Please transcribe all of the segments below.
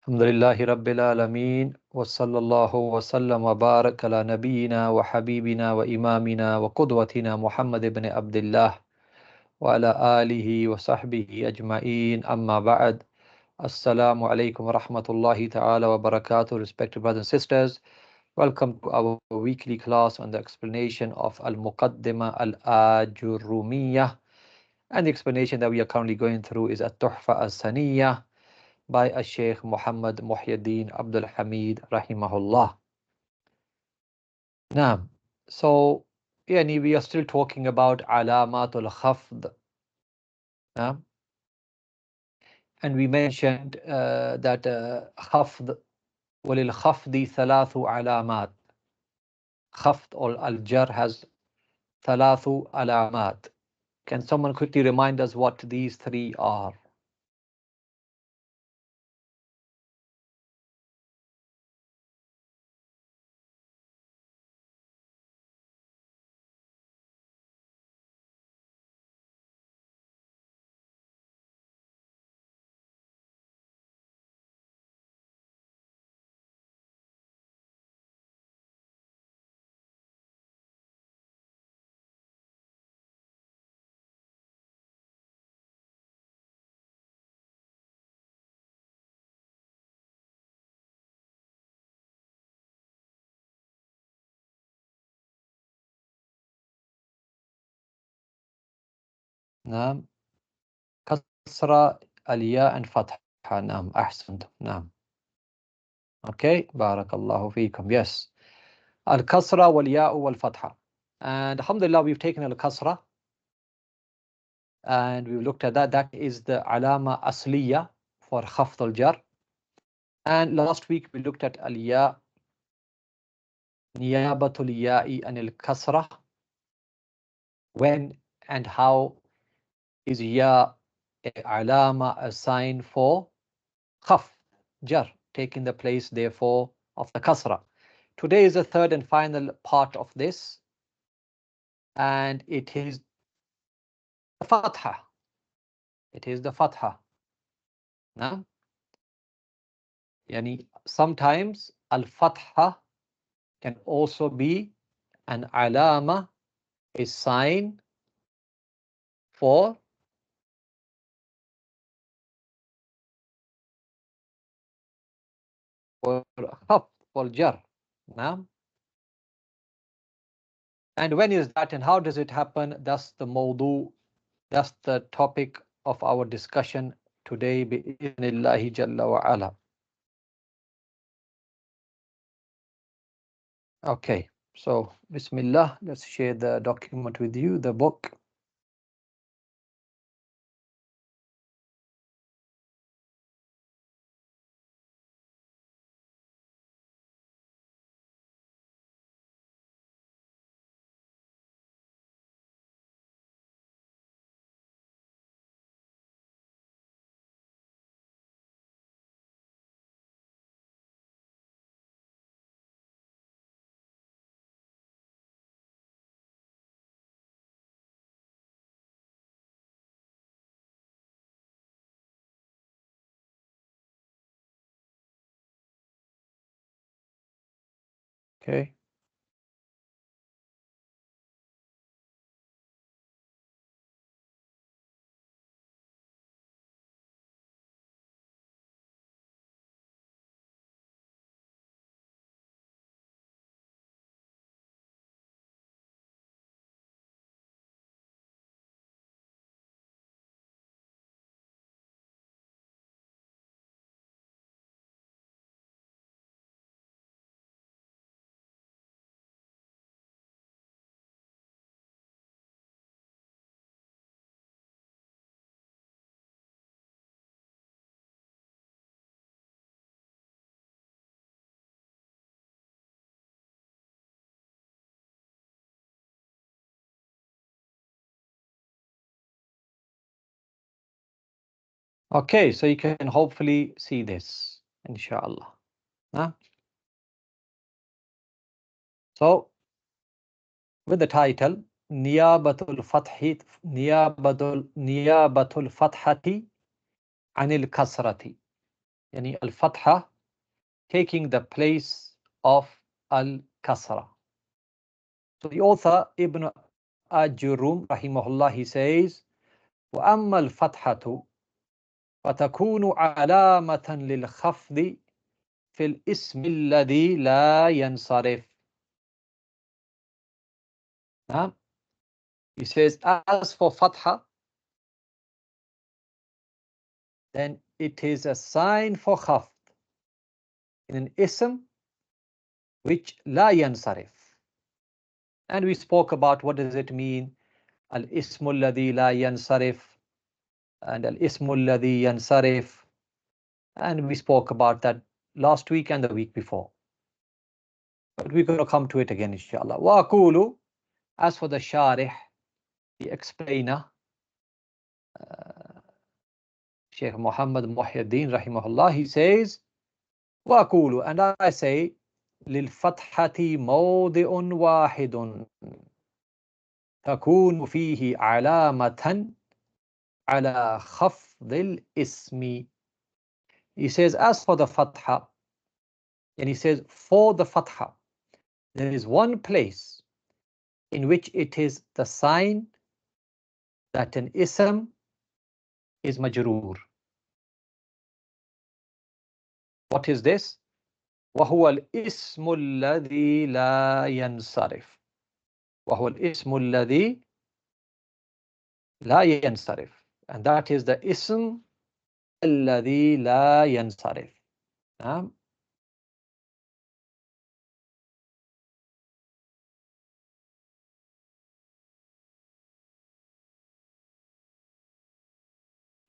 Alhamdulillahi Rabbil Alameen wa sallallahu wa sallam wa barak ala nabiyyina wa habibina wa imamina wa qudwatina Muhammad ibn Abdullah wa ala alihi wa sahbihi ajma'een, amma ba'd. Assalamu alaikum wa rahmatullahi ta'ala wa barakatuh. Respected brothers and sisters, welcome to our weekly class on the explanation of Al-Muqaddimah Al-Ajurrimiyyah, and the explanation that we are currently going through is Al-Tuhfah Al-Sanniyyah by Sheikh Muhammad Muhyiddin Abdul Hamid Rahimahullah. Now, so we are still talking about Alamatul Khafd. And we mentioned that Khafd, walil Khafdi thalathu alamat. Khafd or Al-Jar has thalathu alamat. Can someone quickly remind us what these three are? Naam. Kasra, Aliyah and Fatha. Naam. Ahsant. Naam. Okay. Barakallahu feekum. Yes. Al-Kasra wal-Ya'u wal-Fatha. And alhamdulillah, we've taken Al-Kasra and we've looked at that. That is the Alama Asliya for Khafd al-Jar. And last week we looked at Al-Ya, Niyabatul Ya'i and Al-Kasra. When and how is Ya a Alama, a sign for Khafd, Jar, taking the place therefore of the Kasra. Today is the third and final part of this, and it is the Fatha. It is the Fatha. Now, yani sometimes Al-Fatha can also be an alama, a sign for Khafd or Jar. Now, and when is that and how does it happen? That's the mawdu, that's the topic of our discussion today, bi'idhnillahi jalla wa ala. Okay, so Bismillah, let's share the document with you, the book. Okay. Okay, so you can hopefully see this, inshallah. Huh? So, with the title, Niyabatul Fathati Anil Kasrati. يعني الفتحة taking the place of al-kasra. So the author Ibn Ājurrumiyyah rahimahullah, he says, وأما الفتحة فتكون علامة للخفض في الاسم الذي لا ينصرف. He says, as for fatha, then it is a sign for khafd in an ism which la yansarif. And we spoke about what does it mean, al-ismu alladhi la yansarif and al-ismu alladhi yansarif, and we spoke about that last week and the week before. But we're going to come to it again, inshallah. Wa aqulu, as for the sharih, the explainer, Sheikh Muhammad Muhyiddin rahimahullah, he says, wa aqulu, and I say, للفتحة موضع واحد تكون فيه علامة على خفض الاسم. He says, as for the fatha, and he says, for the fatha, there is one place in which it is the sign that an ism is majroor. What is this? وهو الاسم الذي لا ينصرف. وهو الاسم الذي لا ينصرف. And that is the ism الذي لا ينصرف.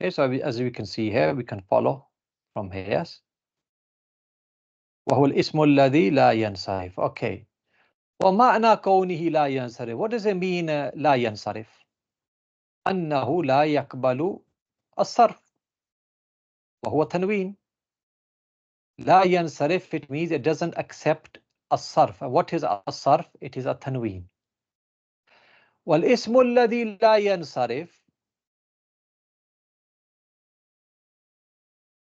Okay, so as we can see here, we can follow from here. Yes. وهو الاسم الذي لا ينصرف. Okay. ومعنى كونه لا ينصرف. What does it mean لا ينصرف? أنه لا يقبل الصرف وهو تنوين. لا ينصرف, it means it doesn't accept الصرف. What is الصرف? It is a tanween. والاسم الذي لا ينصرف.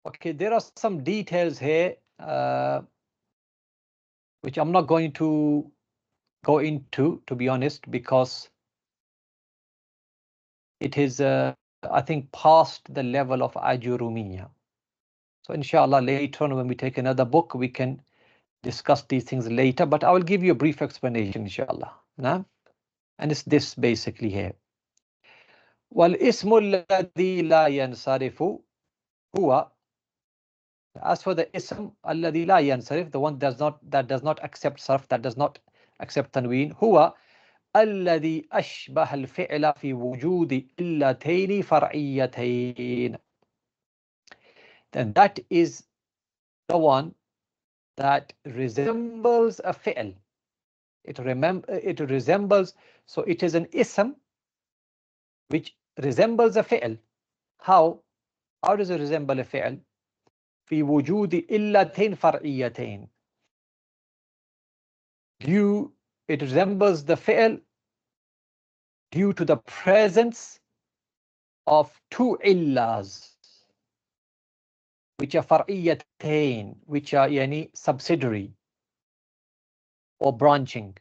Okay, there are some details here which I'm not going to go into, to be honest, because it is, I think, past the level of Ājurrumiyyah. So inshallah, later on when we take another book, we can discuss these things later, but I will give you a brief explanation, inshallah. Nah? And it's this basically here. وَالْإِسْمُ الَّذِي لَا يَنْصَرِفُ هُوَ. As for the ism الذي لا ينصرف, the one that does not accept sarf, that does not accept tanween, هو الذي أشبه الفعل في وجود إلتين فرعيتين. Then that is the one that resembles a fi'l. It resembles, so it is an ism which resembles a fi'l. How does it resemble a fi'l? في وجود إلتين فرعيتين. It resembles the fi'l due to the presence of two illas, which are far'iyatain, which are yani subsidiary or branching.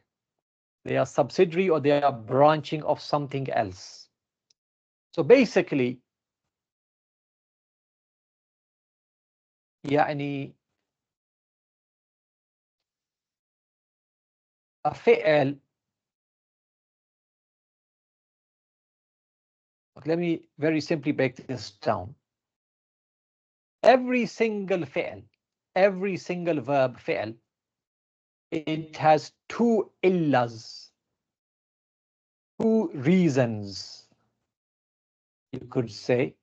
They are subsidiary or they are branching of something else. So basically, يعني a fi'l, let me very simply break this down. Every single fi'l, every single verb fi'l, it has two illas, two reasons, you could say.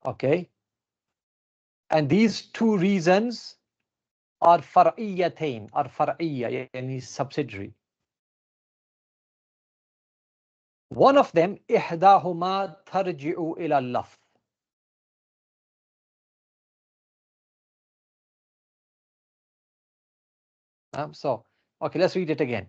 Okay. And these two reasons are far'iyatain, are far'iyya, yani subsidiary. One of them, إحداهما ترجع إلى اللفظ. So, okay, let's read it again.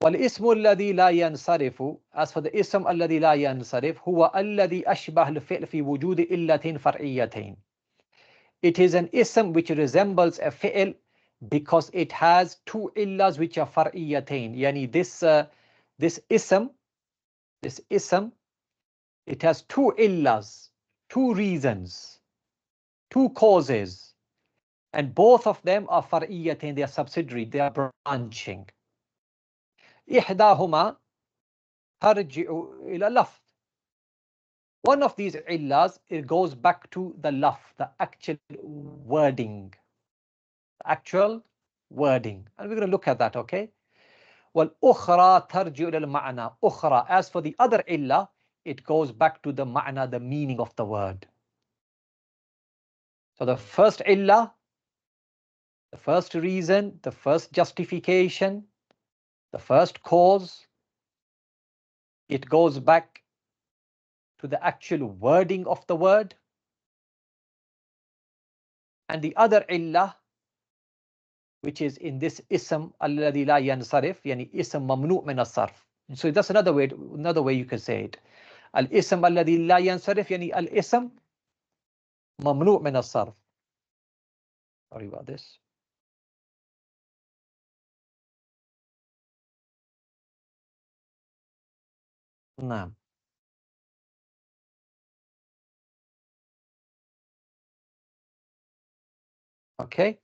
والاسم الذي لا ينصرف, as for the ism الذي لا ينصرف, هو الذي أشبه الفعل في وجود إلتين فرعيتين. It is an ism which resembles a fi'l because it has two illas which are far'iyatain. Yani this ism, it has two illas, two reasons, two causes, and both of them are far'iyatain. They are subsidiary, they are branching. إحداهما ترجع إلى اللفظ. One of these illas, it goes back to the lafz, the actual wording. And we're going to look at that, okay? وَالْأُخْرَى تَرْجِعُ إِلَى الْمَعْنَى. أُخْرى, as for the other illah, it goes back to the ma'na, the meaning of the word. So the first illah, the first reason, the first justification, the first cause, it goes back to the actual wording of the word. And the other illah, which is in this ism alladhi la yansarif, yani ism mamnu' min as-sarf. So that's another way you can say it. Al-ism alladhi la yansarif, yani al-ism mamnu' min as-sarf. Sorry about this. No. Okay.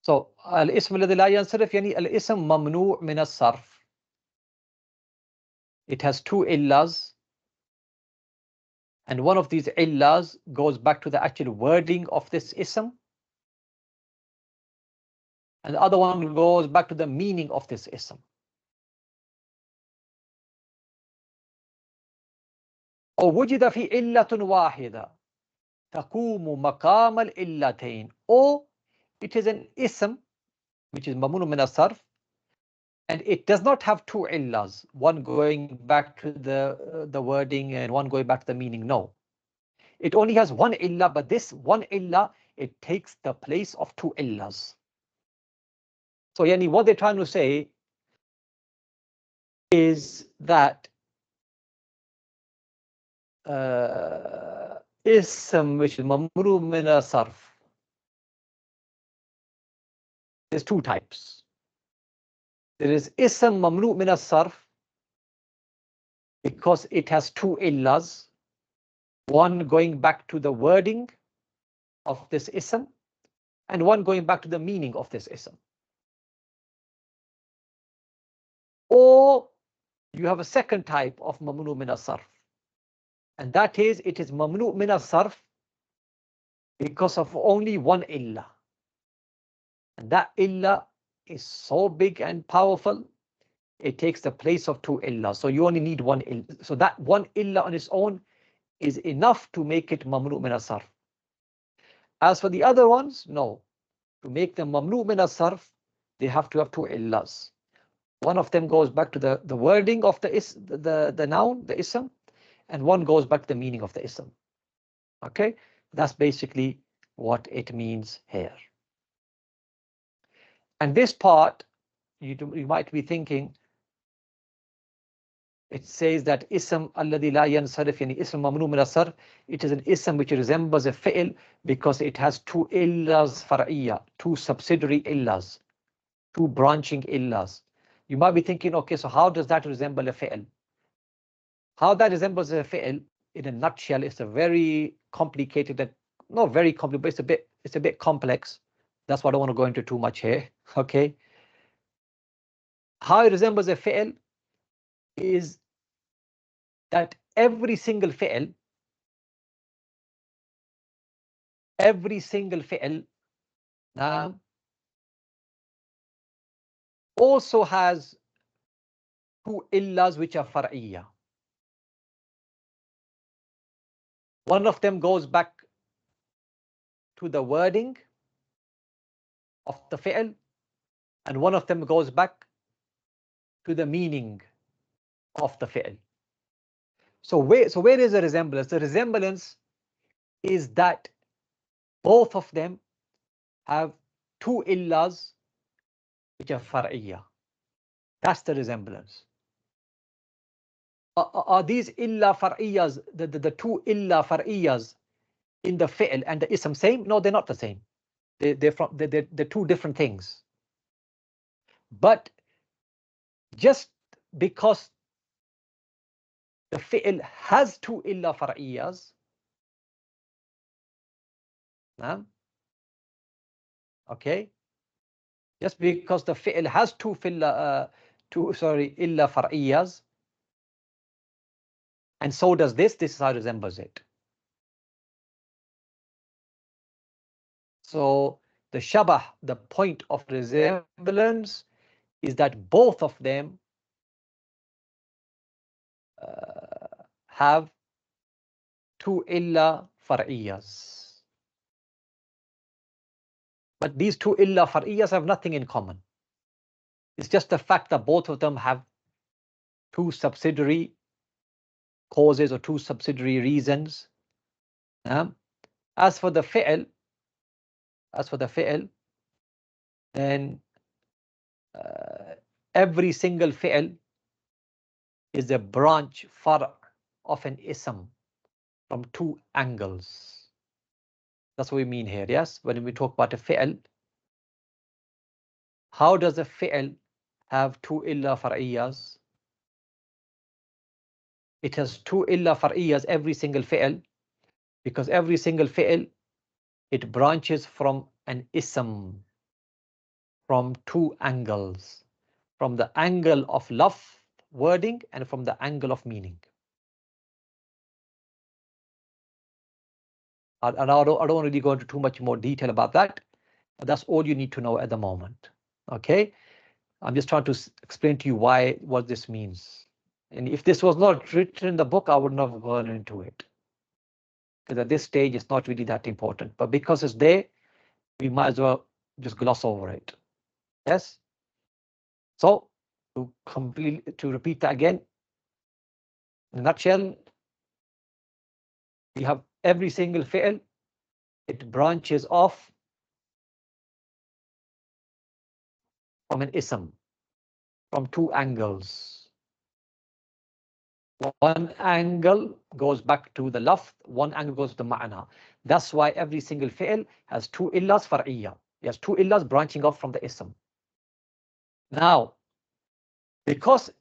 So al-ism alladhi la yansarif, yani al-ism mamnu' min as-sarf. It has two illas, and one of these illas goes back to the actual wording of this ism, and the other one goes back to the meaning of this ism. أو وجد في علة واحدة تقوم مقام العلتين. Or it is an ism which is mamnu min as-sarf, and it does not have two illas, one going back to the wording and one going back to the meaning. No, it only has one illah, but this one illah, it takes the place of two illas. So yani what they're trying to say is that ism which is mamnu min as-sarf, there's two types. There is ism mamnu min as-sarf because it has two illas, one going back to the wording of this ism and one going back to the meaning of this ism. Or you have a second type of mamnu min as-sarf, and that is it is mamnu min as-sarf because of only one illah, and that illah is so big and powerful, it takes the place of two illah. So you only need one illah. So that one illah on its own is enough to make it mamnu min as-sarf. As for the other ones, no. To make them mamnu min as-sarf, they have to have two illahs. One of them goes back to the wording of the noun, the ism, and one goes back to the meaning of the ism. Okay, that's basically what it means here. And this part, you might be thinking, it says that ism alladhi la yansarif, yani ism mamnu min as-sarf, it is an ism which resembles a fi'l because it has two illas far'iyya, two subsidiary illas, two branching illas. You might be thinking, okay, so how does that resemble a fi'l? How that resembles a fi'l, in a nutshell, it's a very complicated, not very complicated, but it's a bit complex. That's why I don't want to go into too much here. Okay. How it resembles a fi'l is that every single fi'l now also has two illas which are far'iyya. One of them goes back to the wording of the fi'l, and one of them goes back to the meaning of the fi'l. So where is the resemblance? The resemblance is that both of them have two illas which are far'iyya. That's the resemblance. Are these illa far'iyyas, the two illa far'iyyas, in the fi'l and the ism same? No, they're not the same. They're two different things. But just because the fi'l has two illa far'iyas, okay, just because the fi'l has two illa far'iyas, and so does this is how it resembles it. So the shabah, the point of resemblance, is that both of them have two illa far'iyas. But these two illa far'iyas have nothing in common. It's just the fact that both of them have two subsidiary causes or two subsidiary reasons. As for the fi'l, then every single fi'l is a branch far' of an ism from two angles. That's what we mean here, yes? When we talk about a fi'l, how does a fi'l have two illa far'iyas? It has two illa far'iyas, every single fi'l, because every single fi'l, it branches from an ism from two angles, from the angle of lafz, wording, and from the angle of meaning. And I don't really go into too much more detail about that, but that's all you need to know at the moment. Okay, I'm just trying to explain to you what this means. And if this was not written in the book, I wouldn't have gone into it, because at this stage it's not really that important. But because it's there, we might as well just gloss over it. Yes. So to repeat that again, in a nutshell, we have every single fi'l, it branches off from an ism from two angles. One angle goes back to the lafz, one angle goes to the ma'na. That's why every single fi'l has two illas far'iyya. It has two illas branching off from the ism. Now, because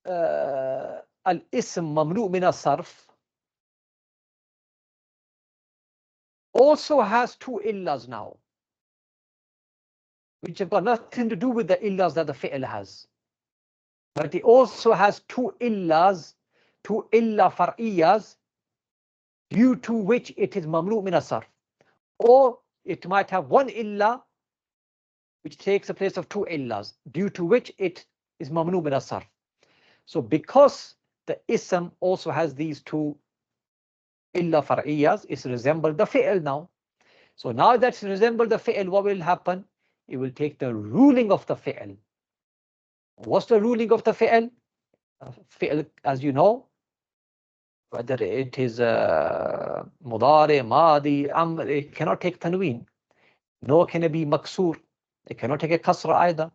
al-ism mamnu' min as-sarf also has two illas now, which have got nothing to do with the illas that the fi'l has. But it also has two illas, two illa far'iyas, due to which it is mamnu' min as-sarf. Or it might have one illa which takes the place of two illas, due to which it is mamnu' min as-sarf. So because the ism also has these two illa far'iyas, it's resembled the fi'l now. So now that's resembled the fi'l, what will happen? It will take the ruling of the fi'l. What's the ruling of the fi'l? Fi'l, as you know, whether it is mudari, madi, amr, it cannot take tanween. Nor can it be maksur. It cannot take a kasra either.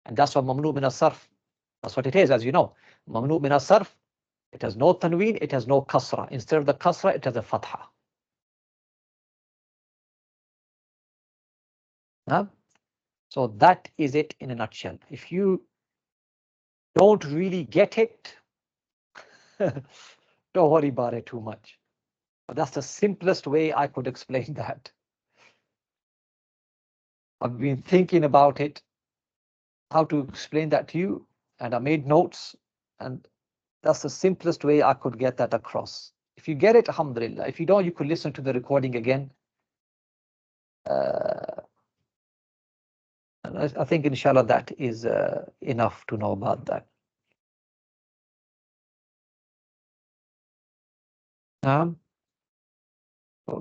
And that's what mamnu' min as-sarf. That's what it is, as you know. Mamnu' min as-sarf, it has no tanween, it has no kasra. Instead of the kasra, it has a fatha. So that is it in a nutshell. If you don't really get it, don't worry about it too much. But that's the simplest way I could explain that. I've been thinking about it, how to explain that to you, and I made notes, and that's the simplest way I could get that across. If you get it, alhamdulillah. If you don't, you could listen to the recording again. And I think inshallah that is enough to know about that. So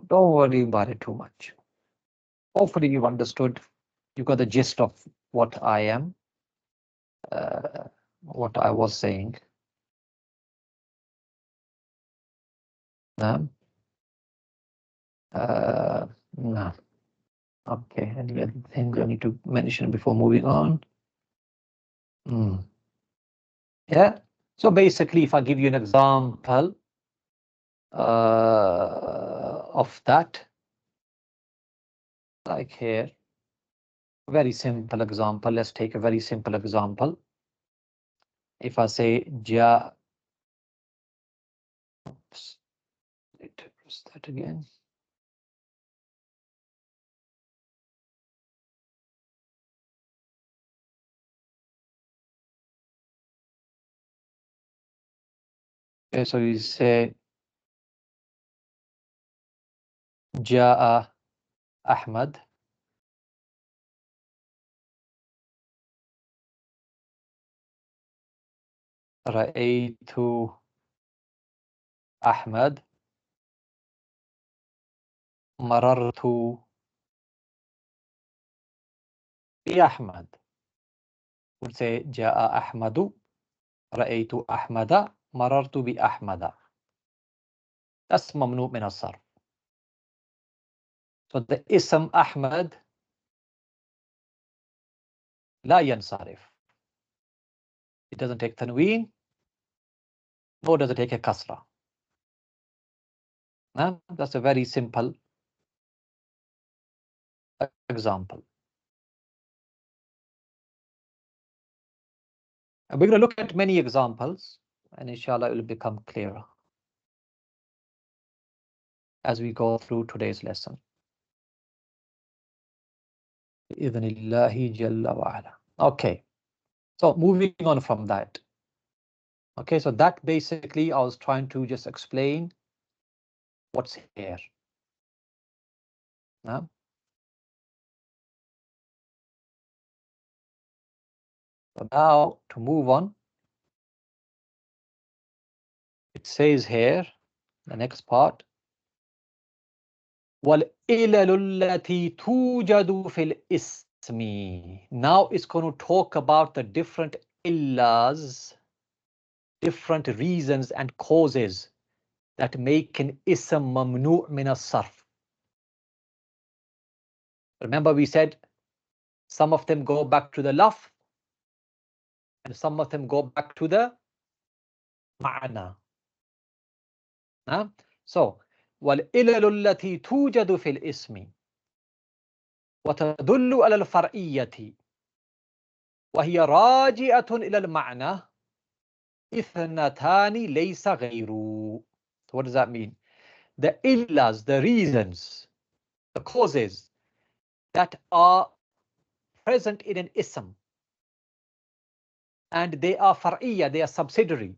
don't worry about it too much. Hopefully you've understood, you got the gist of what I am, what I was saying. No. Okay, any other things I need to mention before moving on? Yeah, so basically if I give you an example, of that. Like here, very simple example. Let's take a very simple example. If I say ja, oops, let me press that again. Okay, so we say Ja'a Ahmad. Ra'aytu Ahmad. Marartu bi Ahmad. Would say Ja'a Ahmadu. Ra'aytu Ahmada. Marartu bi Ahmada. That's mamnu min as-sarf. So the ism Ahmad la yansarif. It doesn't take tanween, nor does it take a kasra. That's a very simple example. And we're going to look at many examples, and inshallah it will become clearer as we go through today's lesson. Idhnillahi jalla wa ala. Okay, so moving on from that. Okay, so that basically I was trying to just explain what's here. So now to move on, it says here, the next part, وَالْإِلَلُ الَّتِي تُوجَدُ فِي الْإِسْمِ. Now it's going to talk about the different illas, different reasons and causes that make an ism mamnu' min as-sarf. Remember we said some of them go back to the lafz and some of them go back to the ma'na. So وَالْإِلَلُ الَّتِي تُوجَدُ فِي الْإِسْمِ وتدل على الفرعية وهي راجعة إلى المعنى اثنتان ليس غير. So what does that mean? The illas, the reasons, the causes that are present in an ism, and they are far'iyya, they are subsidiary,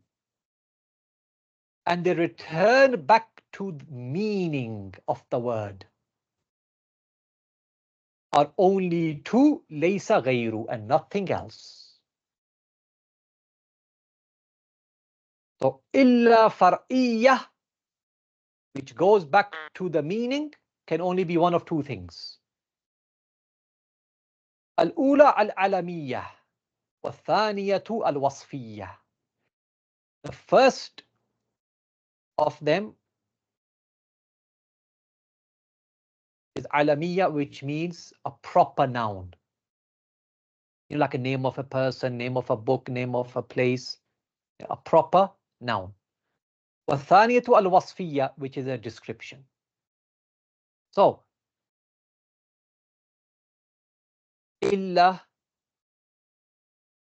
and they return back to the meaning of the word, are only two, laysa ghayru, and nothing else. So illa far'iyya, which goes back to the meaning, can only be one of two things. Al-ula al-alamiyyah, wa-thaniyatu al-wasfiyyah. The first of them is alamiyyah, which means a proper noun. You know, like a name of a person, name of a book, name of a place, a proper noun. وَالثَّانِيَةُ al-wasfiyyah, which is a description. So, illa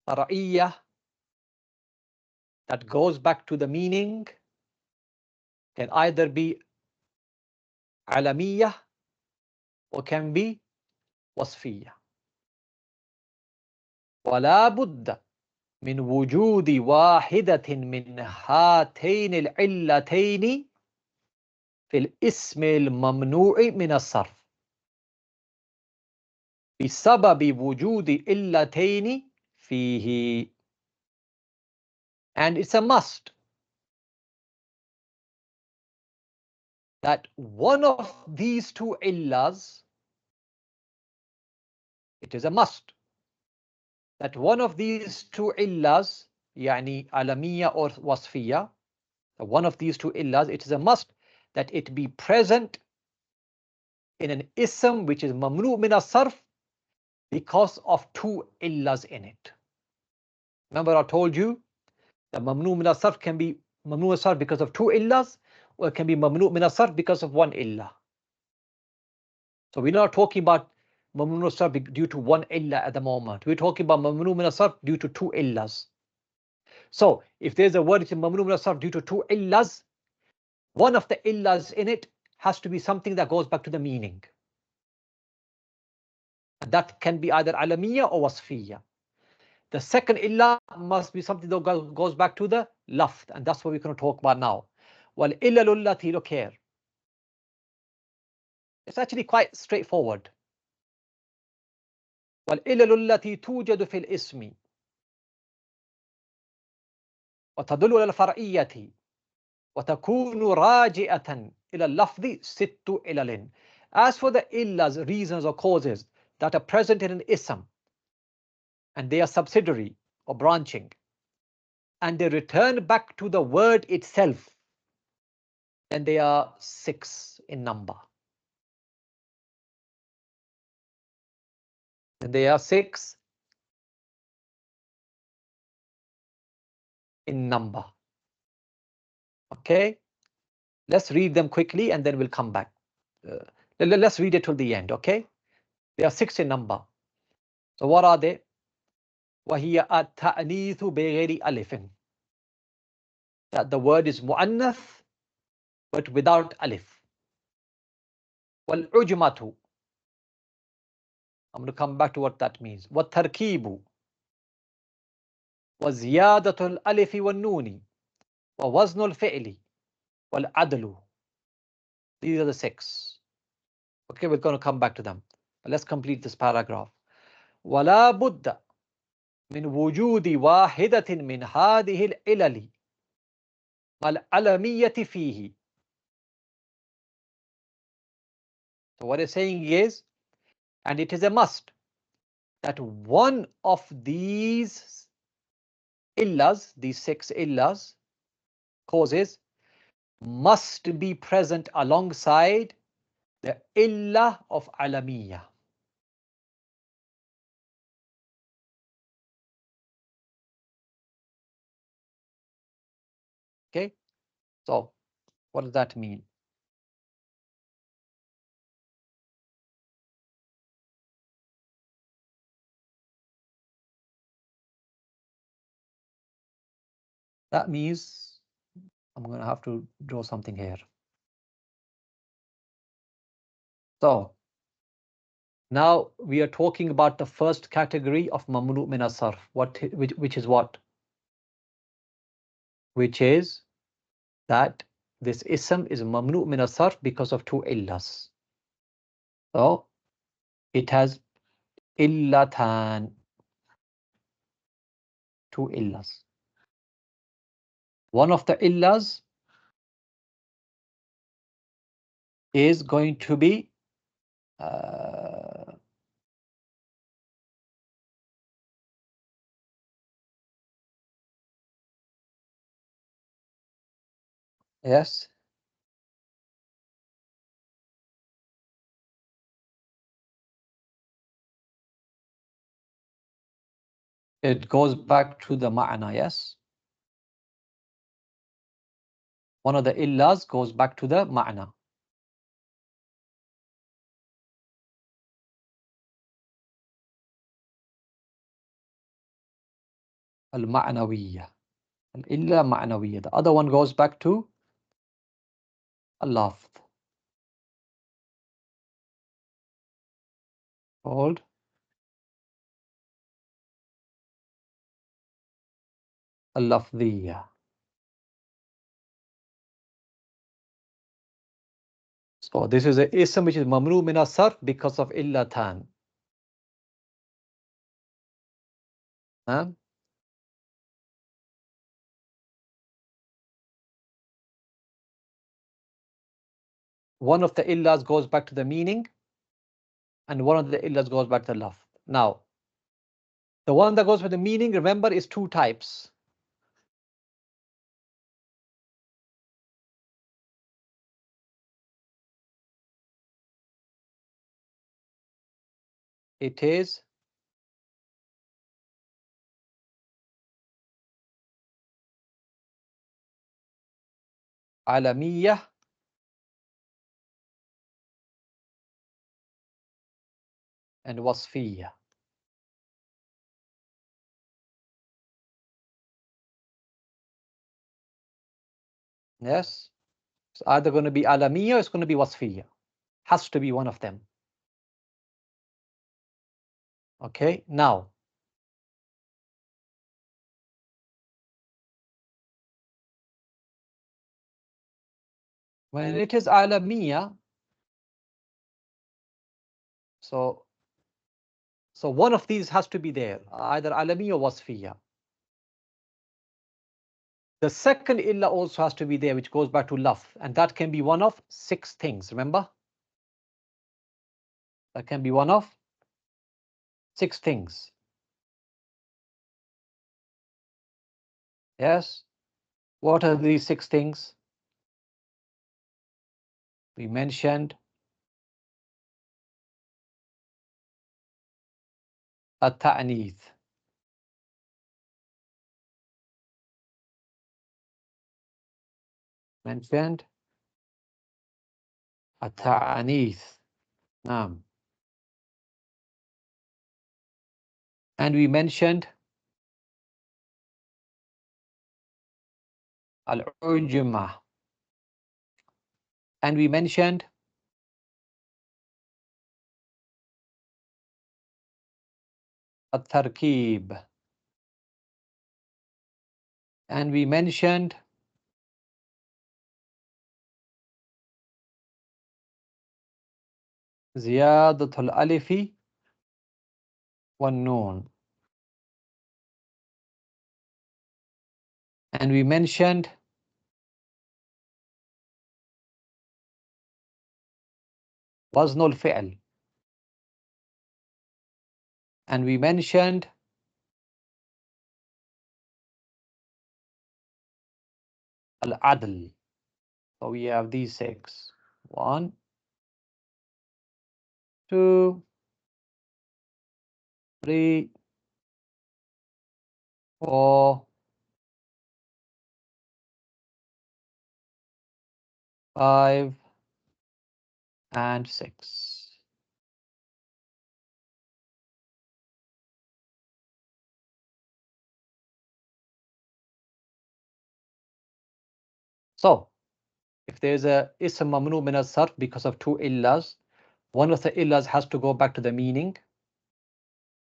far'iyyah, that goes back to the meaning, can either be alamiyyah or can be wasfiyyah. ولا بد من وجود واحدة من هاتين العلتين في الاسم الممنوع من الصرف بسبب وجود علتين فيه. And it's a must that one of these two illas, it is a must that one of these two illas, يعني alamiyya or wasfiyya, one of these two illas, it is a must that it be present in an ism which is mamnu' min as-sarf because of two illas in it. Remember I told you that mamnu' min as-sarf can be mamnu' as-sarf because of two illas. or it can be mamnu' min as-sarf because of one illah. So we're not talking about mamnu' min as-sarf due to one illah at the moment. We're talking about mamnu' min as-sarf due to two illahs. So if there's a word which is mamnu' min as-sarf due to two illahs, one of the illahs in it has to be something that goes back to the meaning. And that can be either alamiyya or wasfiyya. The second illah must be something that goes back to the lafz, and that's what we're going to talk about now. Wal illalul lati, look here. It's actually quite straightforward. Wal illalul lati tujadu fil ismi wa tadullu al far'iyyati wa takunu raji'atan ila al-lafzi sittu ilalin. As for the illahs, reasons or causes that are present in an ism, and they are subsidiary or branching, and they return back to the word itself, then they are 6 in number. Then they are 6 in number. Okay, let's read them quickly and then we'll come back. Let's read it till the end. Okay, they are 6 in number. So what are they? وَهِيَ التَّأْنِيثُ بِغَيْرِ أَلِفٍ. That the word is mu'annath but without alif. وَالْعُجْمَةُ. I'm going to come back to what that means. وَالتَّرْكِيبُ وَزِيَادَةُ الْأَلِفِ وَالنُّونِ وَوَزْنُ الْفِعْلِ وَالْعَدْلُ. These are the 6. Okay, we're going to come back to them. But let's complete this paragraph. وَلَا بُدَّ مِنْ وُجُودِ وَاحِدَةٍ مِنْ هَذِهِ الْعِلَلِ وَالْعَلَمِيَّةِ فِيهِ. So what it's saying is, and it is a must, that one of these illahs, these 6 illahs, causes, must be present alongside the illah of alamiyah. Okay, so what does that mean? That means I'm going to have to draw something here. So now we are talking about the first category of mamnu' min as-sarf. Which is what? Which is that this ism is mamnu' min as-sarf because of 2 illahs. So it has illatan, 2 illahs. One of the illahs is going to be yes, it goes back to the ma'na. Yes, one of the illahs goes back to the ma'na. Al-ma'nawiyyah, al-illah ma'nawiyyah. The other one goes back to al-lafz, called al-lafziyyah. So this is a ism which is mamnu' min as-sarf because of illatan. Huh? One of the illahs goes back to the meaning, and one of the illahs goes back to the lafz. Now, the one that goes with the meaning, remember, is 2 types. It is علمية and وصفية. Yes, it's either going to be علمية or it's going to be وصفية. Has to be one of them. Okay, now when it is علمية, so one of these has to be there, either علمية or وصفية. The second illa also has to be there, which goes back to laf, and that can be one of 6 things. Remember, that can be one of 6 things. Yes, what are these 6 things? We mentioned التأنيث. Mentioned التأنيث. نعم. And we mentioned العجمة. And we mentioned التركيب. And we mentioned زيادة الألف والنون. And we mentioned وزن الفعل. And we mentioned العدل. So we have these 6. 1, 2, 3, 4, 5, and 6. So if there is a ism mamnu min as-sarf because of 2 illas, one of the illas has to go back to the meaning,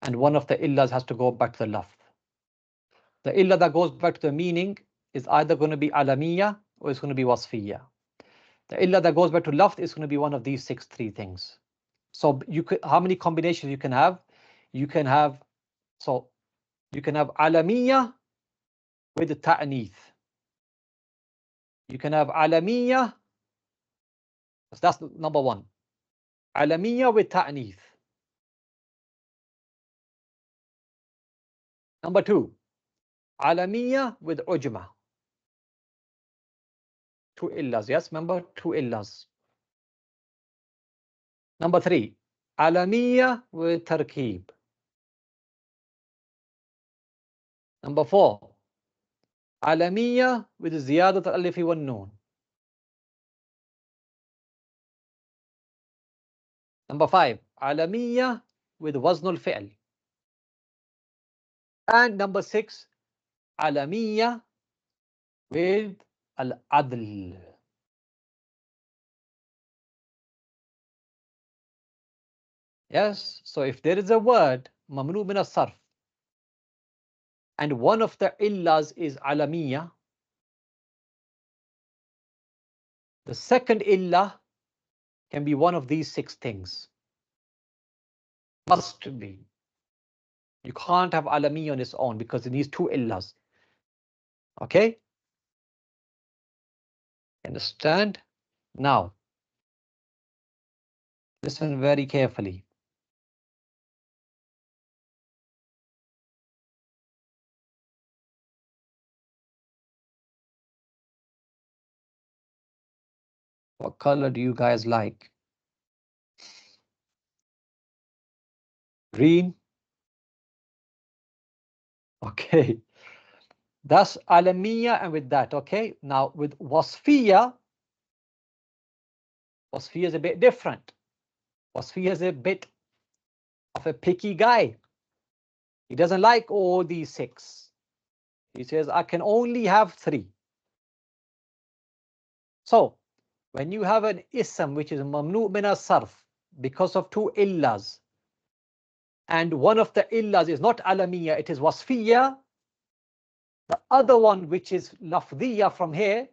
and one of the illas has to go back to the lafz. The illa that goes back to the meaning is either going to be alamiya or it's going to be wasfiya. The illa that goes back to lafz is going to be one of these 3 things. So you could, how many combinations you can have? You can have alamiya with ta'nith. You can have alamiya. That's number 1. Alamiya with ta'nith. Number 2, alamiya with ujma. 2 illas. Yes, remember, 2 illas. Number 3, alamiya with tarkeeb. Number 4, alamiya with ziyadat al-alif wal noon. Number 5, alamiya with wazn al-fi'l. And number 6, alamiya with al-adl. Yes, so if there is a word mamnu min as-sarf and one of the illas is alamiya, the second illah can be one of these 6 things. Must be. You can't have alami on its own because it needs 2 illas. Okay? Understand? Now, listen very carefully. What color do you guys like? Green? Okay. That's alamiyya, and with that, okay. Now with wasfiyya is a bit different. Wasfiyya is a bit of a picky guy. He doesn't like all these 6. He says, I can only have 3. So when you have an ism which is mamnu min as-sarf because of 2 illas, and one of the illas is not alamiyya, it is wasfiyya, the other one which is lafdiyya from here,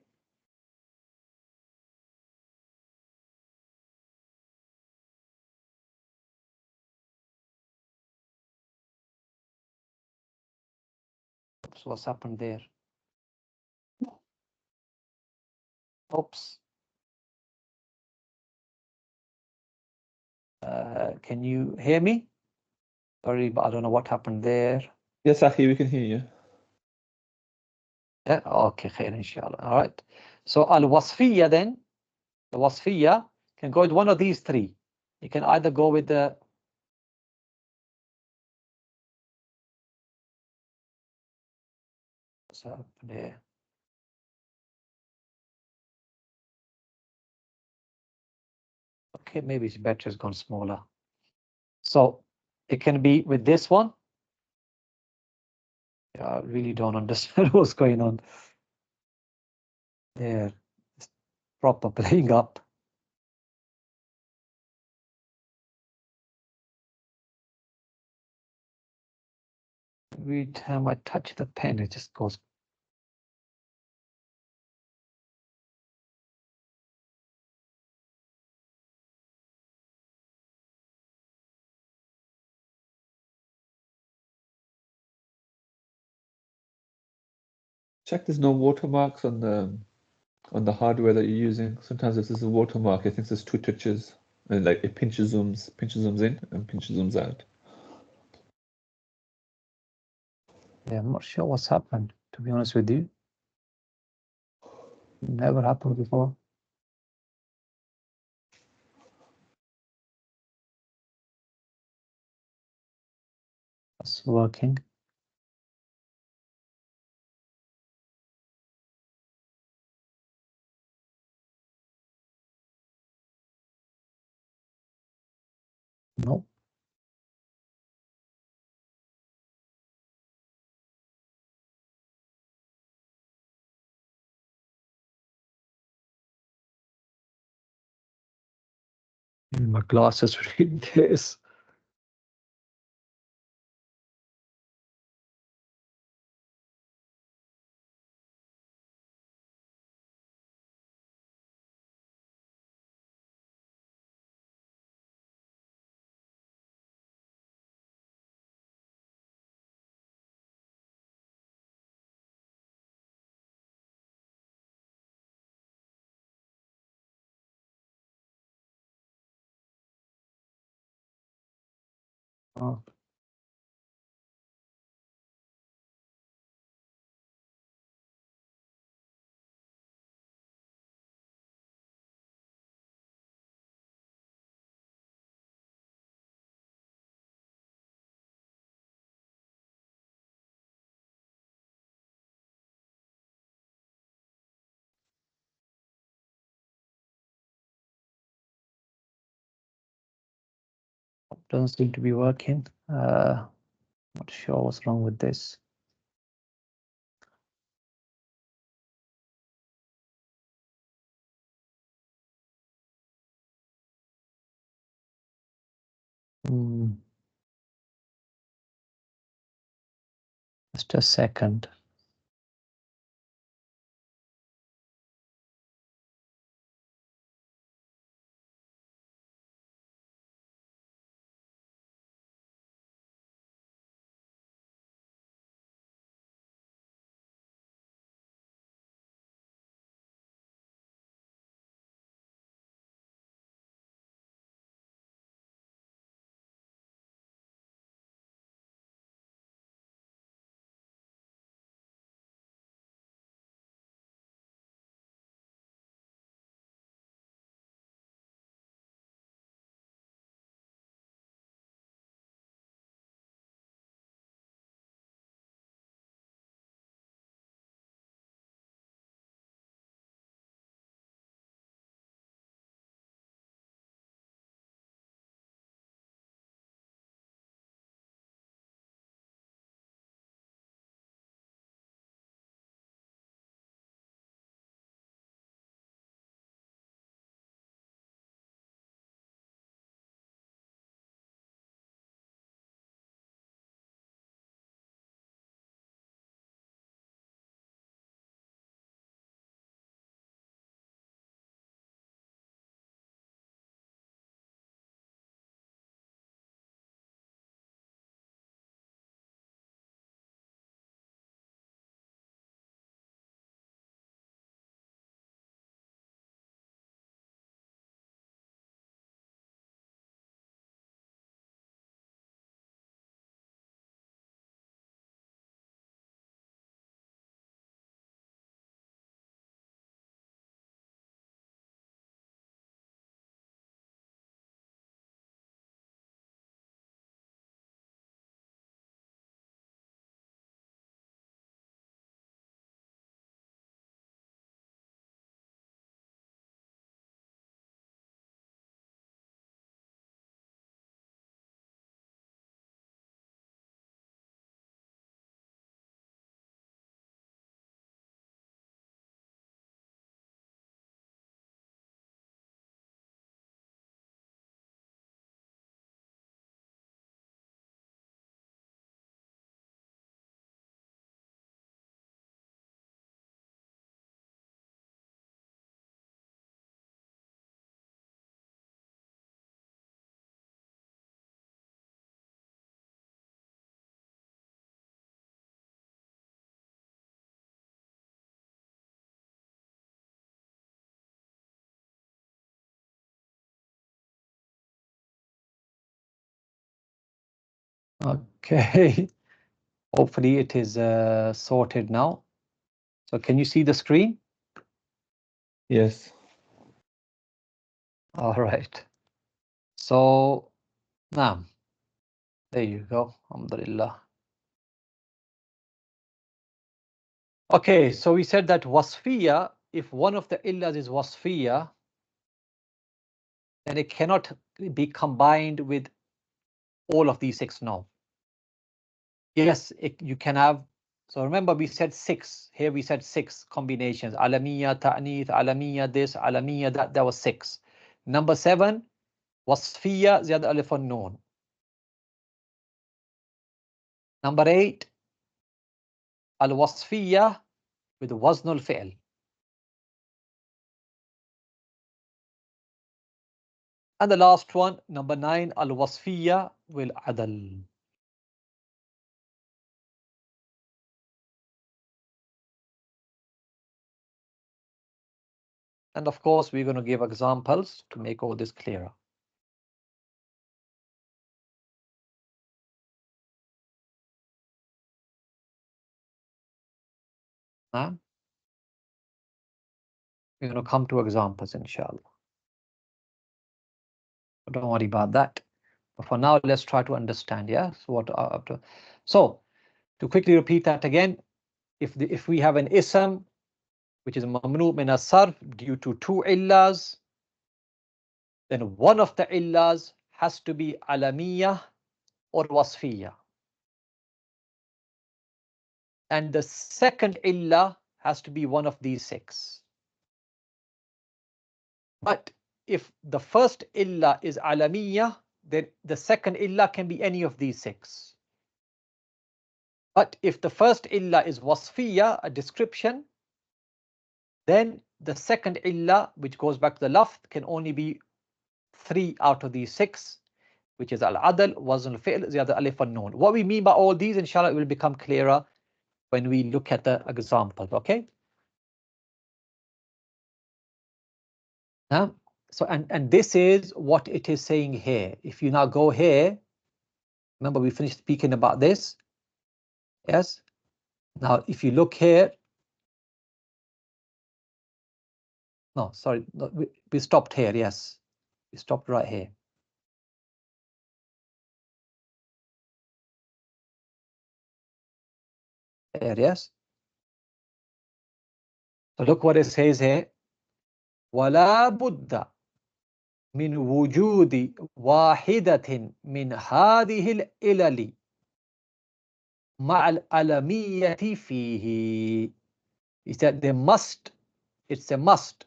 oops, what's happened there? Oops. Can you hear me? Sorry, but I don't know what happened there. Yes, Akhi, we can hear you. Yeah, okay, khair, inshallah. All right. So al-wasfiyya then, the wasfiyya can go with one of these 3. You can either go with the what's happened there? Okay, maybe it's better, it's gone smaller. So it can be with this one. Yeah, I really don't understand what's going on there. It's proper playing up. Every time I touch the pen, it just goes. Check there's no watermarks on the hardware that you're using. Sometimes if there's a watermark, it thinks there's 2 touches, and like it pinches zooms in and pinches zooms out. Yeah, I'm not sure what's happened, to be honest with you. Never happened before. It's working. No. My glasses read this. Oh. Doesn't seem to be working. Not sure what's wrong with this. Just a second. Okay. Hopefully it is sorted now. So can you see the screen? Yes. All right. So now, there you go. Alhamdulillah. Okay, so we said that wasfiya, if one of the illas is wasfiya, then it cannot be combined with all of these 6 now. Yes, you can have. So remember we said 6. Here we said 6 combinations. Alamiyya, ta'neeth, alamiyya this, alamiyya that. That was 6. Number 7, wasfiya, ziyada alif and noon. Number 8, al-wasfiya with wazn al-fi'l. And the last one, number 9, al-wasfiya will adal. And of course, we're going to give examples to make all this clearer. Huh? We're going to come to examples, inshallah. But don't worry about that. But for now, let's try to understand. Yeah. So to quickly repeat that again, if we have an ism which is mamnu min as-sarf due to 2 illas, then one of the illas has to be alamiyah or wasfiyah, and the second illah has to be one of these 6. But if the first illah is alamiyah, then the second illah can be any of these 6. But if the first illah is wasfiyah, a description, then the second illah, which goes back to the lafz, can only be 3 out of these 6, which is al-adl, wazn al-fi'l, ziyada alif and noon. What we mean by all these, inshallah, it will become clearer when we look at the examples. Okay. So and this is what it is saying here. If you now go here, remember we finished speaking about this. Yes. Now, if you look here, no, sorry, no, we stopped here. Yes, we stopped right here. There, yes. So look what it says here. ولا بد من وجود واحدة من هذه العلل مع العلمية فيه. He said it's a must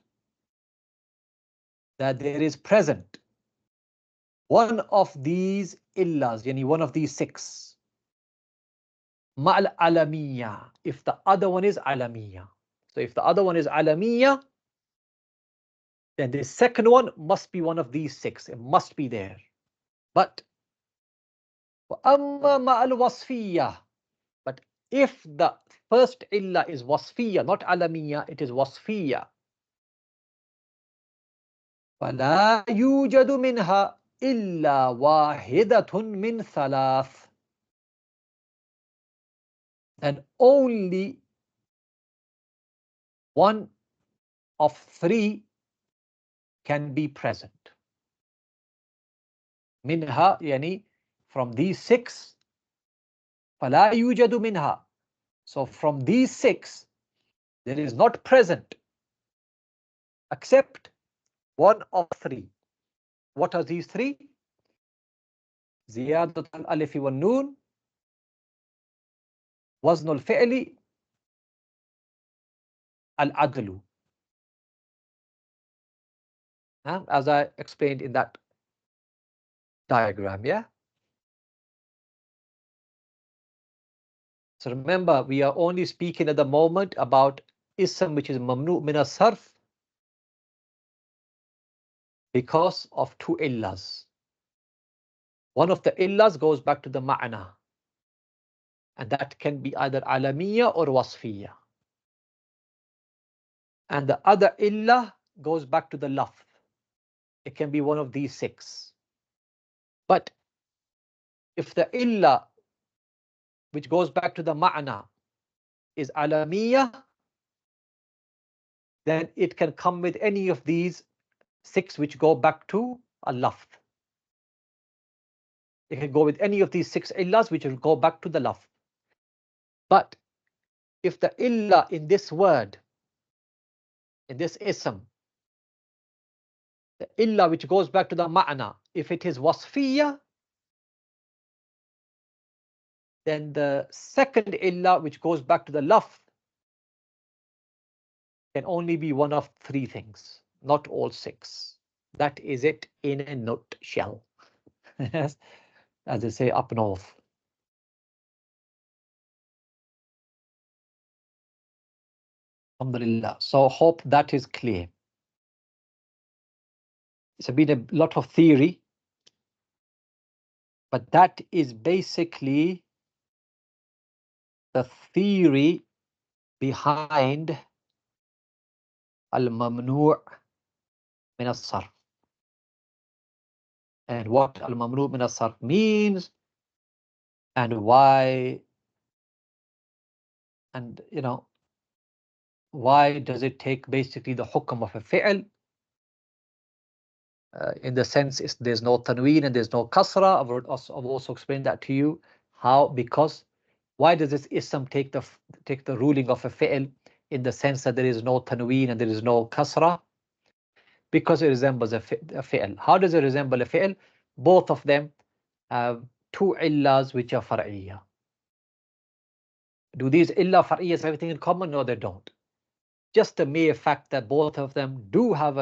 that there is present one of these illas, yani one of these 6. مع العلمية, if the other one is علمية. So if the other one is علمية, then the second one must be one of these 6. It must be there. But وأما مع الوصفية, but if the first illah is wasfiyah, not alamiyah, it is wasfiyah, فلا يوجد منها إلا واحدة من 3. And only one of 3 can be present. منها, yani from these 6, فلا يوجد منها. So from these 6, there is not present except one of 3. What are these 3? زيادة الألف والنون, وزن الفعل, al-adlu. As I explained in that diagram, yeah? So remember, we are only speaking at the moment about ism which is mamnu min as-sarf because of 2 illas. One of the illas goes back to the ma'na, and that can be either alamiyya or wasfiyya. And the other illah goes back to the lafz. It can be one of these 6. But if the illah which goes back to the ma'na is alamiyah, then it can come with any of these 6 which go back to al-lafz. It can go with any of these 6 illahs which will go back to the lafz. But if the illah in this word, in this ism, the illah which goes back to the ma'na, if it is wasfiyah, then the second illah which goes back to the lafz can only be one of 3 things, not all 6. That is it in a nutshell. Yes, as they say up north. Alhamdulillah. So hope that is clear. It's been a lot of theory, but that is basically the theory behind al-mamnu' min as-sarf. And what al-mamnu' min as-sarf means, and why, and why does it take basically the hukm of a fi'l, in the sense there's no tanween and there's no kasra. I've also explained that to you. How? Because why does this ism take the ruling of a fi'l in the sense that there is no tanween and there is no kasra? Because it resembles a fi'l. How does it resemble a fi'l? Both of them have 2 illahs which are far'iyya. Do these illah far'iyyas have everything in common? No, they don't. Just the mere fact that both of them do have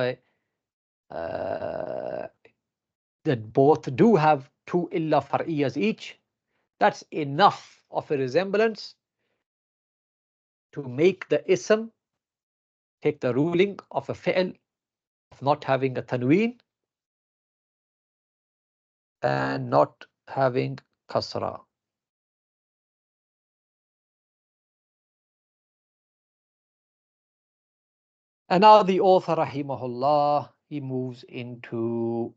that both do have 2 illah far'iyyas each, that's enough of a resemblance to make the ism take the ruling of a fi'l of not having a tanween and not having kasra. And now the author rahimahullah, he moves into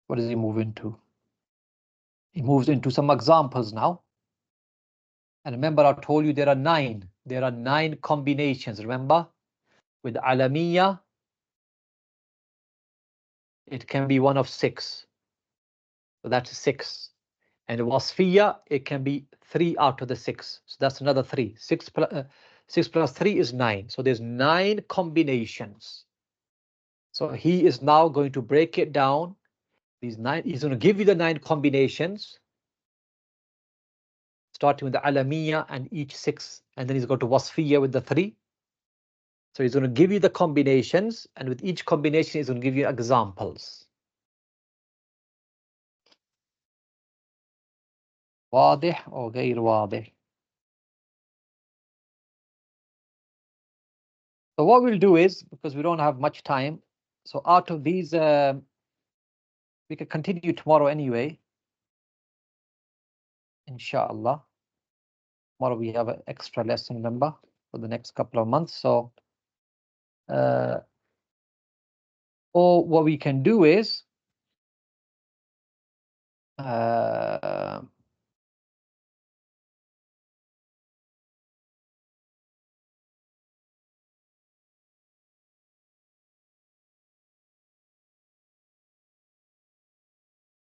what does he move into? He moves into some examples now. And remember, I told you there are 9. There are 9 combinations. Remember, with alamiyah, it can be one of 6. So that's 6. And wasfiyah, it can be 3 out of the 6. So that's another 3. 6 plus 3 is 9. So there's 9 combinations. So he is now going to break it down. These 9, he's going to give you the 9 combinations, starting with the alamiyah and each 6, and then he's going to wasfiyah with the 3. So he's going to give you the combinations, and with each combination he's going to give you examples. واضح or غير واضح? So what we'll do is, because we don't have much time, so out of these, we can continue tomorrow anyway, inshallah. Tomorrow we have an extra lesson, remember, for the next couple of months. So or what we can do is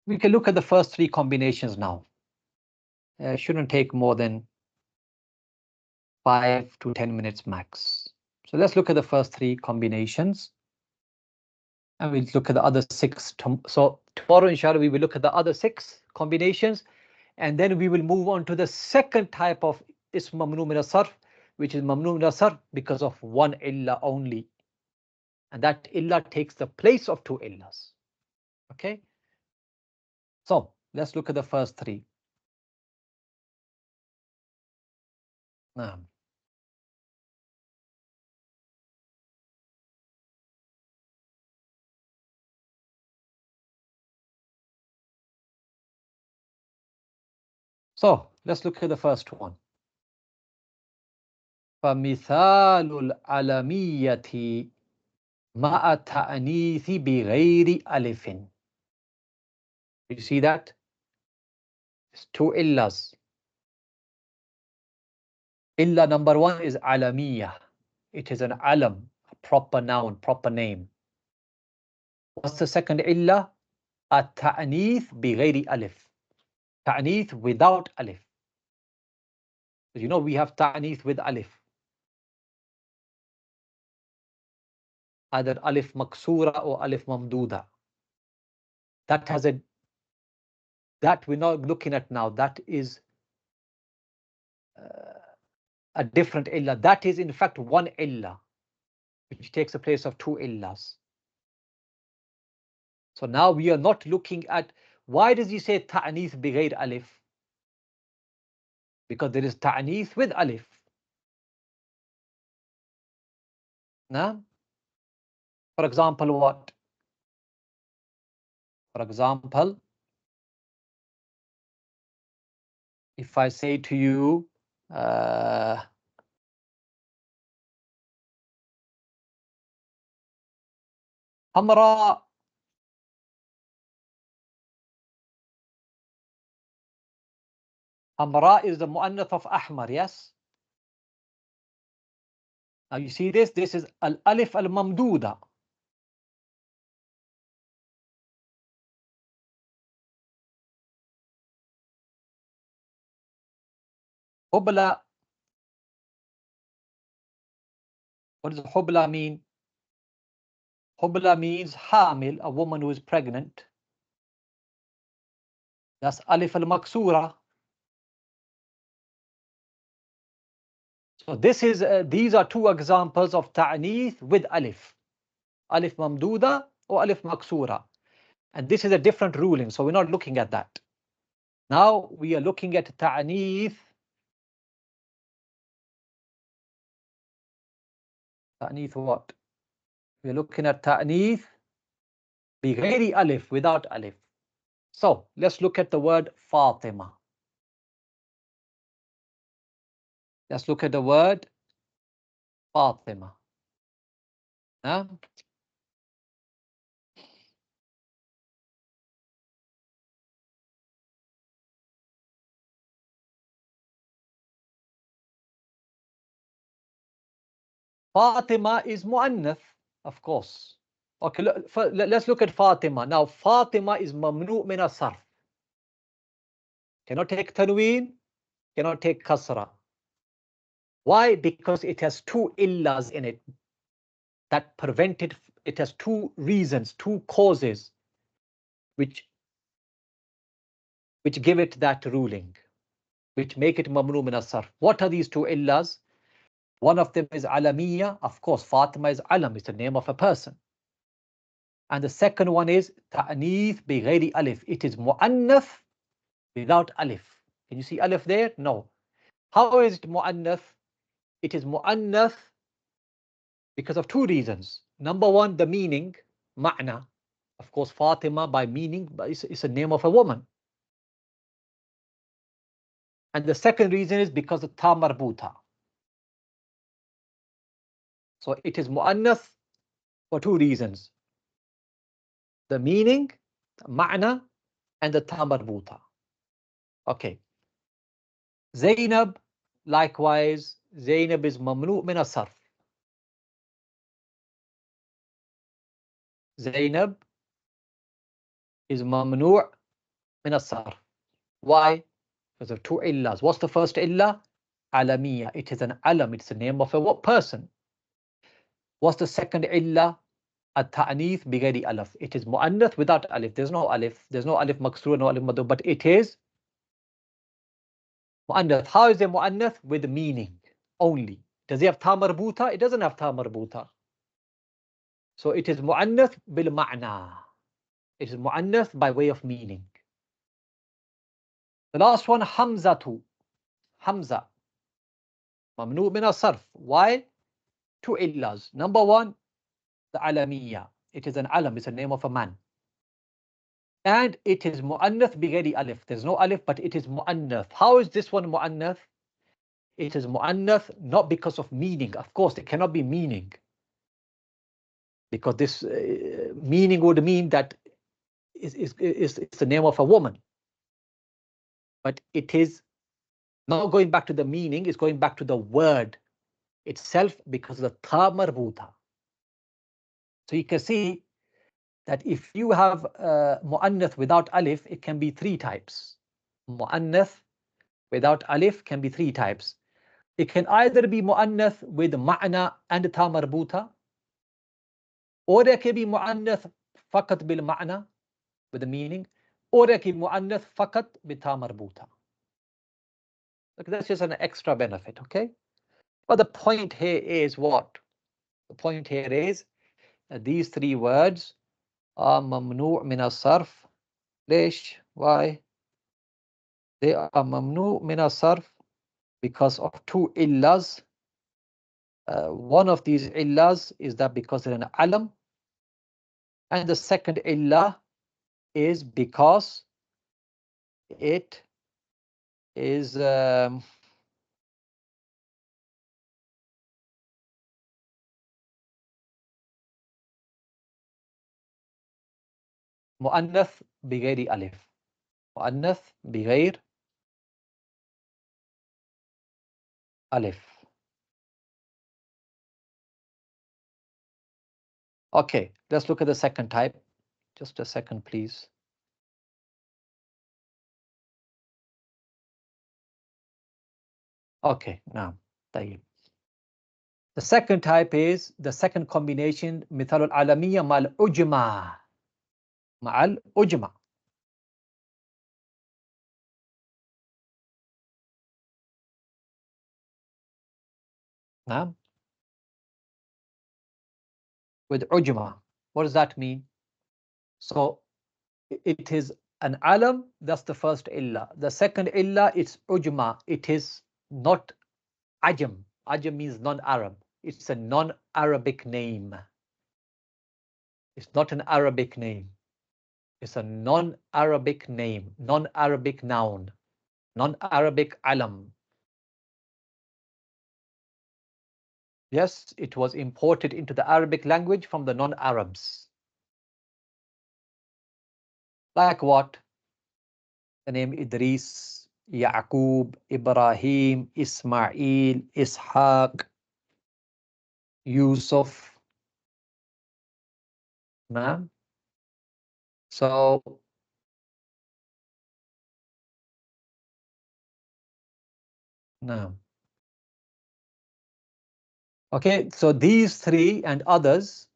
we can look at the first 3 combinations now. It shouldn't take more than 5 to 10 minutes max. So let's look at the first 3 combinations, and we'll look at the other 6. So tomorrow, inshallah, we will look at the other 6 combinations, and then we will move on to the second type of ism mamnu min as-sarf, which is mamnu min as-sarf because of 1 illah only, and that illah takes the place of 2 illahs. Okay, so let's look at the first 3. Now, so let's look at the first one. فمثال العلمية مع تأنيث بغير ألف. You see that? It's two illas. Illa number one is alamiyyah. It is an alam, a proper noun, proper name. What's the second illa? At-ta'nīth bighayri alif. Ta'nīth without alif. You know we have ta'nīth with alif. Either alif maksura or alif mamduda. That has that we're not looking at now. That is a different illa. That is in fact one illa, which takes the place of two illas. So now we are not looking at, why does he say ta'nīth bighayr alif? Because there is ta'nīth with alif. Now, for example, what? For example, if I say to you, Hamra. Hamra is the mu'annath of Ahmar, yes? Now you see this? This is al-alif al-mamduda. Hubla. What does hubla mean? Hubla means hamil, a woman who is pregnant. That's alif al-maksura. So this is these are two examples of ta'nīth with alif. Alif mamduda or alif maksura. And this is a different ruling, so we're not looking at that. Now we are looking at ta'nīth. Ta'nīth what? We're looking at ta'nīth bighayri alif, without alif. So let's look at the word Fatima. Let's look at the word Fatima. Huh? Fatima is mu'annath, of course. Okay, let's look at Fatima. Now Fatima is mamnu' min as-sarf. Cannot take tanween, cannot take kasra. Why? Because it has two illas in it that prevent it. It has two reasons, two causes, which give it that ruling, which make it mamnu' min as-sarf. What are these two illas? One of them is alamiyyah. Of course, Fatima is alam, it's the name of a person. And the second one is ta'nīth bighayri alif. It is mu'annath without alif. Can you see alif there? No. How is it mu'annath? It is mu'annath because of two reasons. Number one, the meaning, ma'na. Of course, Fatima by meaning is a name of a woman. And the second reason is because of ta marbuta. So it is mu'annath for two reasons. The meaning, ma'na, and the ta marbuta. Okay. Zainab, likewise, Zainab is mamnu' min as-sarf. Zainab is mamnu' min as-sarf. Why? Because of two illas. What's the first illah? Alamiyyah. It is an alam. It's the name of a person. What's the second illah? At-ta'nīth bighayri alif. It is mu'annath without alif. There's no alif. There's no alif maksura, no alif madu, but it is mu'annath. How is it mu'annath? With meaning only. Does it have ta marbuta? It doesn't have ta marbuta. So it is mu'annath bil ma'na. It is mu'annath by way of meaning. The last one, hamzatu. Hamza. Mamnu' min as-sarf. Why? Two illas. Number one, the alamiyyah. It is an alam, it's a name of a man. And it is mu'annath bighayri alif. There's no alif, but it is mu'annath. How is this one mu'annath? It is mu'annath not because of meaning. Of course, it cannot be meaning. Because this meaning would mean that is the name of a woman. But it is not going back to the meaning, it's going back to the word itself because of the tha marbuta. So you can see that if you have mu'annath without alif, it can be three types. Mu'annath without alif can be three types. It can either be mu'annath with ma'na and tha marbuta, or it can be mu'annath faqat bil ma'na with the meaning, or it can be mu'annath faqat bi tha marbuta. Look, that's just an extra benefit, okay? But the point here is what? The point here is that these three words are mamnu' min as-sarf. Lish? Why? They are mamnu' min as-sarf because of two illas. One of these illas is that because it's an alam, and the second illah is because it is مؤنث بغير ألف. مؤنث بغير ألف. Okay, let's look at the second type. Just a second, please. Okay, now, طيب. The second type is the second combination, مثال العالمية مع الأجمع. مع الأجمع. Now, with ujma, what does that mean? So it is an alam, that's the first illa. The second illa is ujma. It is not ajam. Ajam means non-Arab. It's a non-Arabic name. It's not an Arabic name. It's a non-Arabic name, non-Arabic noun, non-Arabic alam. Yes, it was imported into the Arabic language from the non-Arabs. Like what? The name Idris, Yaqub, Ibrahim, Ismail, Ishaq, Yusuf. Nah? So no. Okay, so these three and others,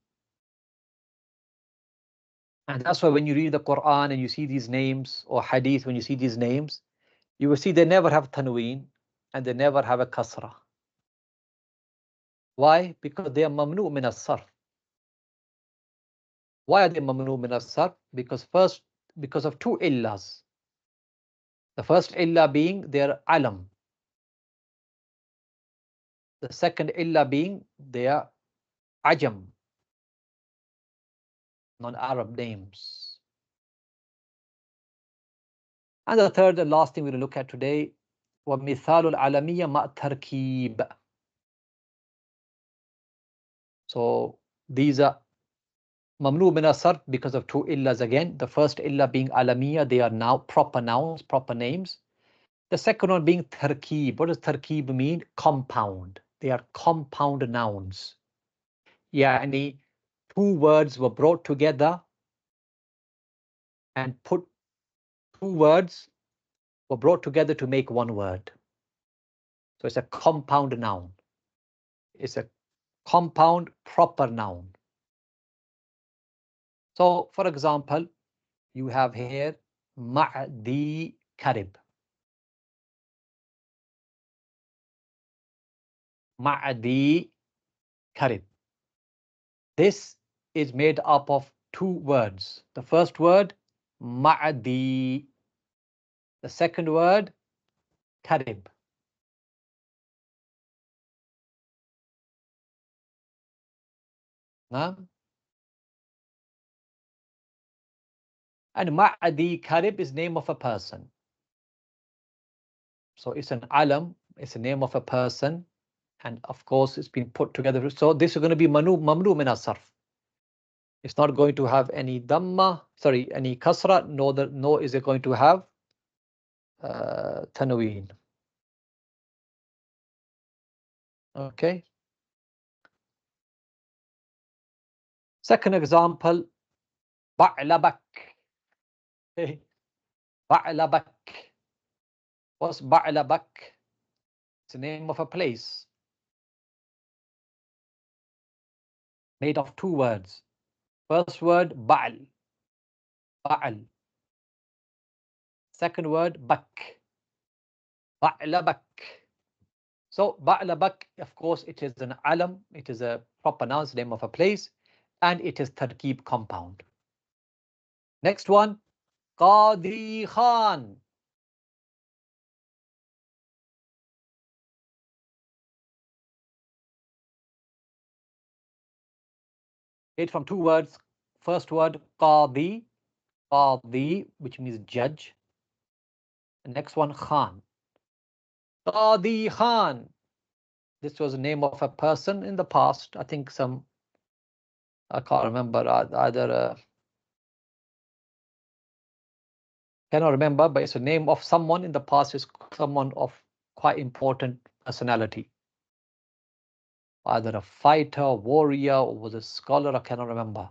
and that's why when you read the Quran and you see these names, or Hadith, when you see these names, you will see they never have tanween and they never have a kasra. Why? Because they are mamnu' min as-sarf. Why are they mamnu' min as-sarf? Because of two illas. The first illah being their alam. The second illah being their ajam, non-Arab names. And the third and last thing we're going to look at today, وَمِثَالُ الْعَالَمِيَّةِ مَعْ تَرْكِيبٍ. So these are mamnu min as-sarf because of two illas again. The first illah being alamiya, they are now proper nouns, proper names. The second one being tarkeeb. What does tarkeeb mean? Compound. They are compound nouns. Yani two words were brought together and two words were brought together to make one word. So it's a compound noun. It's a compound proper noun. So for example, you have here ma'di karib. Ma'di karib. This is made up of two words. The first word, ma'di. The second word, karib. Huh? And ma'di karib is name of a person. So it's an alam, it's a name of a person. And of course, it's been put together. So this is going to be mamnu min as-sarf. It's not going to have any dhamma, sorry, any kasra, nor is it going to have tanween. Okay. Second example, ba'labak. Okay. Ba'labak. What's ba'labak? It's the name of a place made of two words. First word, ba'al. Ba'al. Second word, bak. Ba'labak. So ba'labak, of course, it is an alam. It is a proper noun, name of a place, and it is tarkeeb compound. Next one, Qadi Khan. Made from two words. First word, Qadi. Qadi, which means judge. The next one, Khan. Qadi Khan. This was the name of a person in the past. I think I can't remember, either cannot remember, but it's a name of someone in the past. Is someone of quite important personality. Either a fighter, warrior, or was a scholar, I cannot remember.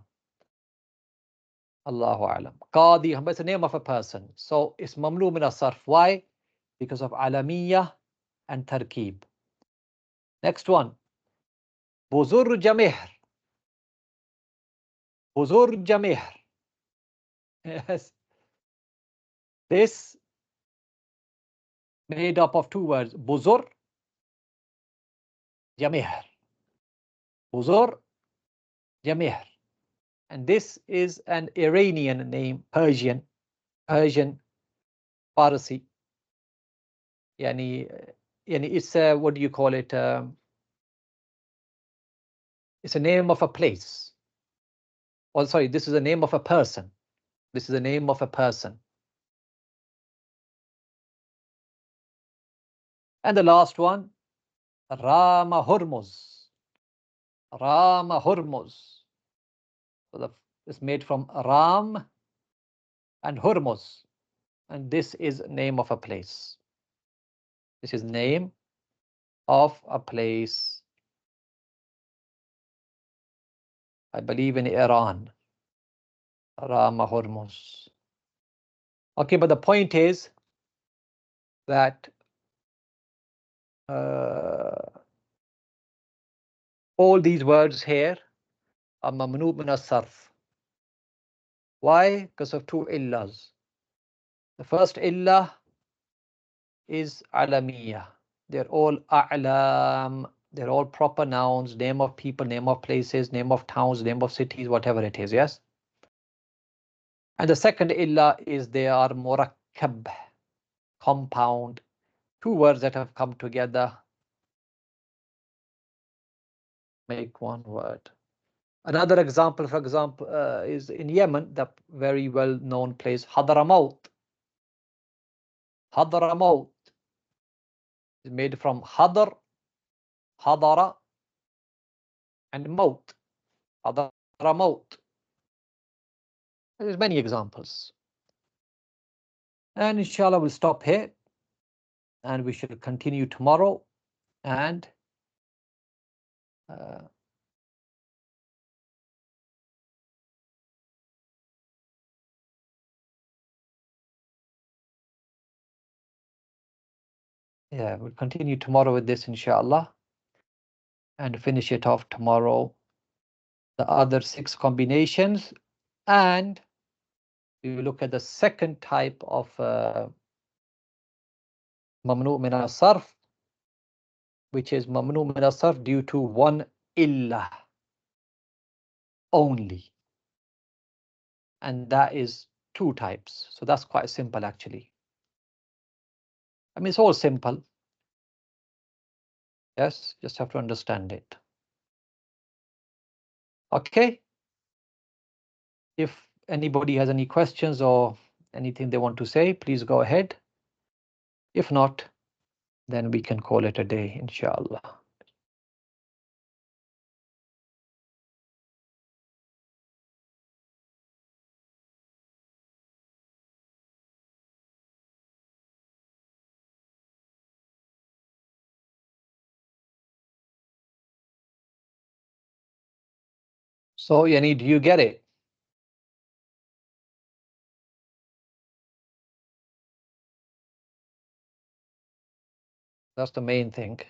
Allahu Alam. Qadi, it's the name of a person. So it's mamnu min as-sarf. Why? Because of alamiyah and tarkeeb. Next one. Buzur Jamihr. Buzur Jamihr. Yes. This made up of two words. Buzur Jamihr. Buzur Jamihr. And this is an Iranian name, Persian, Farsi. Yani it's what do you call it? It's a name of a place. Oh, sorry, this is a name of a person. This is the name of a person. And the last one, Rama Hormuz. Rama Hormuz. So it's made from Ram and Hormuz. And this is name of a place. This is name of a place. I believe in Iran. Rama Hormuz. Okay, but the point is that all these words here are mamnu min as-sarf. Why? Because of two illas. The first illah is alamiyah. They're all a'lam. They're all proper nouns, name of people, name of places, name of towns, name of cities, whatever it is, yes? And the second illah is they are murakkab, compound, two words that have come together make one word. Another example, for example, is in Yemen, the very well-known place Hadramaut. Hadramaut is made from hadr, hadara, and maut. Hadramaut. There's many examples. And inshallah, we'll stop here and we should continue tomorrow. And yeah, we'll continue tomorrow with this, inshallah, and finish it off tomorrow. The other 6 combinations, and we will look at the second type of mamnu min as-sarf, which is mamnu min as-sarf due to one illah only, and that is 2 types. So that's quite simple, actually. I mean, it's all simple. Yes, just have to understand it. Okay. If anybody has any questions or anything they want to say, please go ahead. If not, then we can call it a day, inshallah. So, Yani, do you get it? That's the main thing.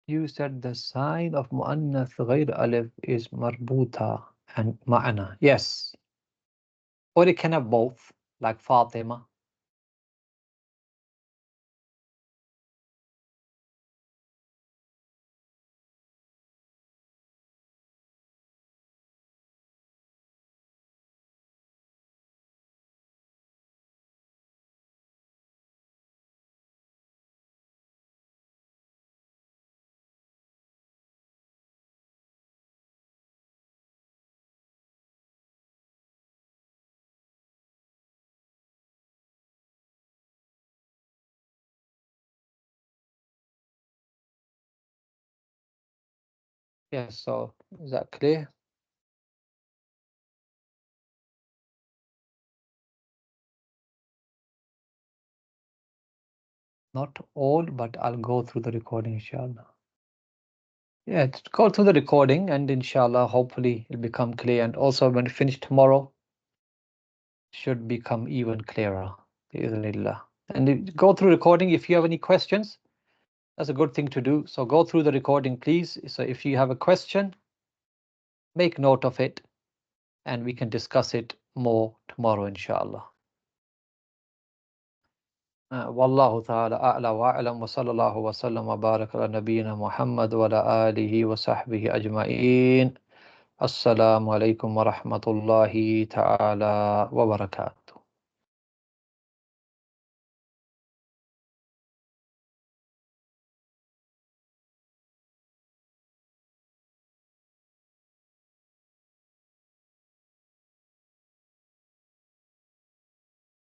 You said the sign of mu'annath ghayr alif is marbuta and ma'na. Yes. Or it can have both, like Fatima. Yes, so is that clear? Not all, but I'll go through the recording, inshallah. Yeah, go through the recording and inshallah, hopefully it'll become clear. And also when we finish tomorrow, should become even clearer. Bi'idhnillah. And go through recording. If you have any questions, that's a good thing to do. So go through the recording, please. So if you have a question, make note of it and we can discuss it more tomorrow, inshallah. Wallahu ta'ala a'la wa a'lam wa sallallahu wa sallam wa baraka ala nabiyyina Muhammad wa ala alihi wa sahbihi ajma'in. Assalamu alaikum wa rahmatullahi ta'ala wa barakatuh.